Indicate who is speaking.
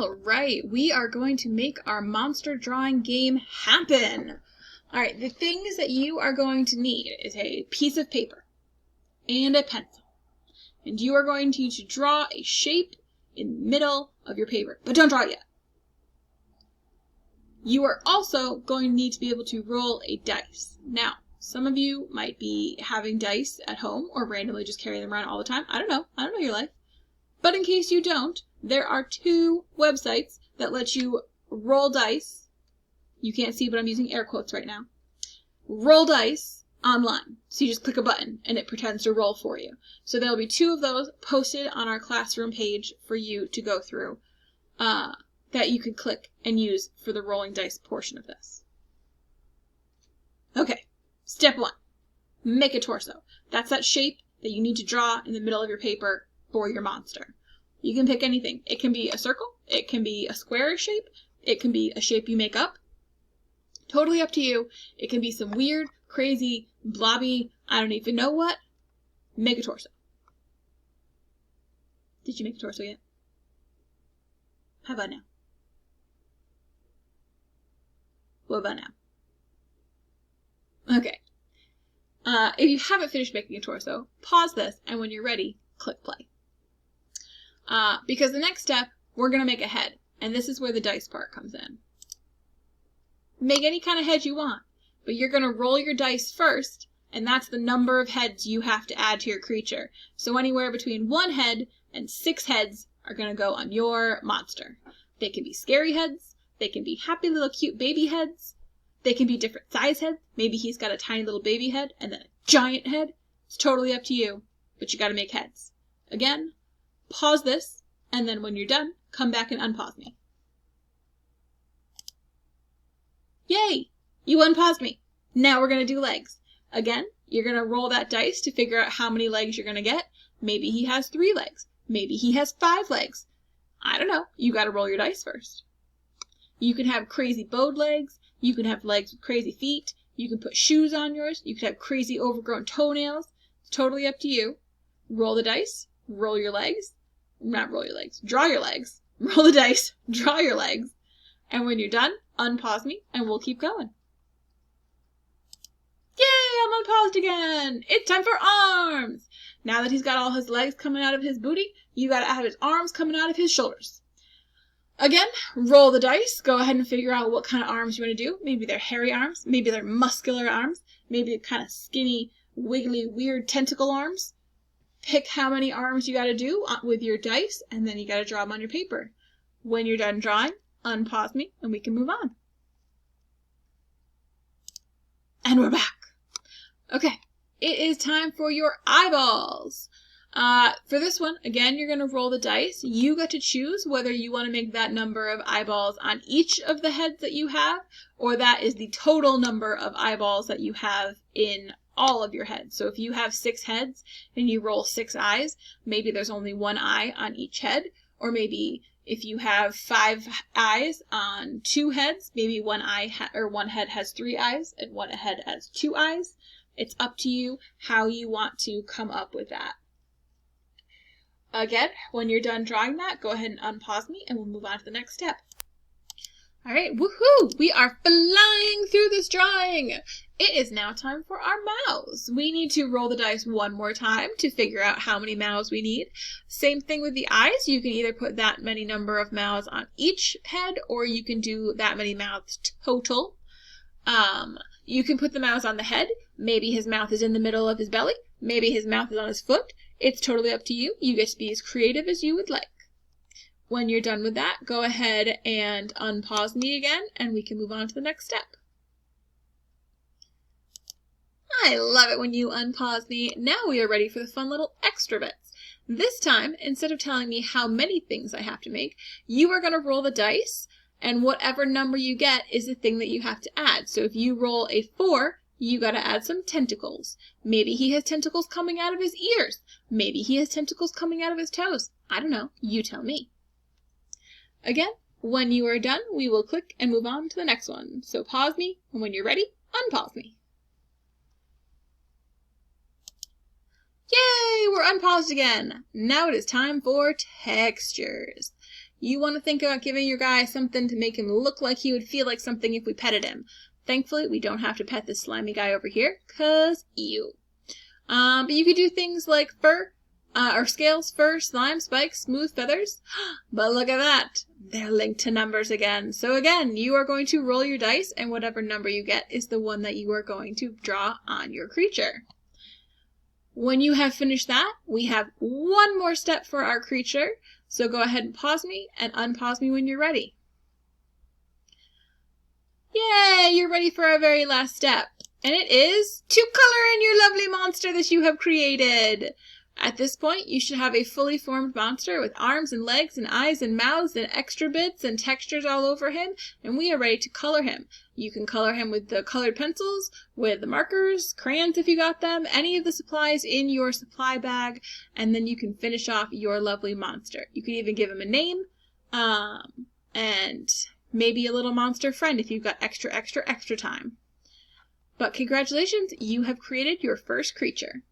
Speaker 1: All right, we are going to make our monster drawing game happen. All right, the things that you are going to need is a piece of paper and a pencil. And you are going to need to draw a shape in the middle of your paper, but don't draw it yet. You are also going to need to be able to roll a dice. Now, some of you might be having dice at home or randomly just carry them around all the time. I don't know your life. But in case you don't, there are 2 websites that let you roll dice. You can't see, but I'm using air quotes right now. Roll dice online. So you just click a button and it pretends to roll for you. So there'll be 2 of those posted on our classroom page for you to go through that you can click and use for the rolling dice portion of this. Okay, step 1. Make a torso. That's that shape that you need to draw in the middle of your paper for your monster. You can pick anything. It can be a circle, it can be a square shape, it can be a shape you make up. Totally up to you. It can be some weird, crazy, blobby, I don't even know what. Make a torso. Did you make a torso yet? How about now? What about now? Okay. If you haven't finished making a torso, pause this, and when you're ready, click play. Because the next step, we're going to make a head, and this is where the dice part comes in. Make any kind of head you want, but you're going to roll your dice first, and that's the number of heads you have to add to your creature. So anywhere between 1 head and 6 heads are going to go on your monster. They can be scary heads, they can be happy little cute baby heads, they can be different size heads. Maybe he's got a tiny little baby head and then a giant head. It's totally up to you, but you got to make heads. Again, pause this, and then when you're done, come back and unpause me. Yay! You unpaused me. Now we're going to do legs. Again, you're going to roll that dice to figure out how many legs you're going to get. Maybe he has 3 legs. Maybe he has 5 legs. I don't know. You got to roll your dice first. You can have crazy bowed legs. You can have legs with crazy feet. You can put shoes on yours. You can have crazy overgrown toenails. It's totally up to you. Roll the dice. Roll your legs. Not roll your legs. Draw your legs. Roll the dice. Draw your legs. And when you're done, unpause me and we'll keep going. Yay! I'm unpaused again! It's time for arms! Now that he's got all his legs coming out of his booty, you gotta have his arms coming out of his shoulders. Again, roll the dice. Go ahead and figure out what kind of arms you want to do. Maybe they're hairy arms. Maybe they're muscular arms. Maybe they're kind of skinny, wiggly, weird tentacle arms. Pick how many arms you gotta do with your dice, and then you gotta draw them on your paper. When you're done drawing, unpause me, and we can move on. And we're back. Okay, it is time for your eyeballs. For this one, again, you're going to roll the dice. You get to choose whether you want to make that number of eyeballs on each of the heads that you have, or that is the total number of eyeballs that you have in all of your heads. So if you have 6 heads and you roll 6 eyes, maybe there's only 1 eye on each head, or maybe if you have 5 eyes on 2 heads, maybe 1 head has 3 eyes and 1 head has 2 eyes. It's up to you how you want to come up with that. Again, when you're done drawing that, go ahead and unpause me and we'll move on to the next step. All right, woohoo! We are flying through this drawing. It is now time for our mouths. We need to roll the dice one more time to figure out how many mouths we need. Same thing with the eyes. You can either put that many number of mouths on each head, or you can do that many mouths total. You can put the mouths on the head. Maybe his mouth is in the middle of his belly. Maybe his mouth is on his foot. It's totally up to you. You get to be as creative as you would like. When you're done with that, go ahead and unpause me again, and we can move on to the next step. I love it when you unpause me. Now we are ready for the fun little extra bits. This time, instead of telling me how many things I have to make, you are going to roll the dice, and whatever number you get is the thing that you have to add. So if you roll a 4, you got to add some tentacles. Maybe he has tentacles coming out of his ears. Maybe he has tentacles coming out of his toes. I don't know. You tell me. Again, when you are done, we will click and move on to the next one. So pause me, and when you're ready, unpause me. Yay! We're unpaused again. Now it is time for textures. You want to think about giving your guy something to make him look like he would feel like something if we petted him. Thankfully, we don't have to pet this slimy guy over here, 'cause ew. But you could do things like fur, or scales, fur, slime, spikes, smooth feathers. But look at that. They're linked to numbers again. So again, you are going to roll your dice, and whatever number you get is the one that you are going to draw on your creature. When you have finished that, we have one more step for our creature. So go ahead and pause me and unpause me when you're ready. Yay! You're ready for our very last step. And it is to color in your lovely monster that you have created. At this point, you should have a fully formed monster with arms and legs and eyes and mouths and extra bits and textures all over him, and we are ready to color him. You can color him with the colored pencils, with the markers, crayons if you got them, any of the supplies in your supply bag, and then you can finish off your lovely monster. You can even give him a name, and maybe a little monster friend if you've got extra time. But congratulations, you have created your first creature.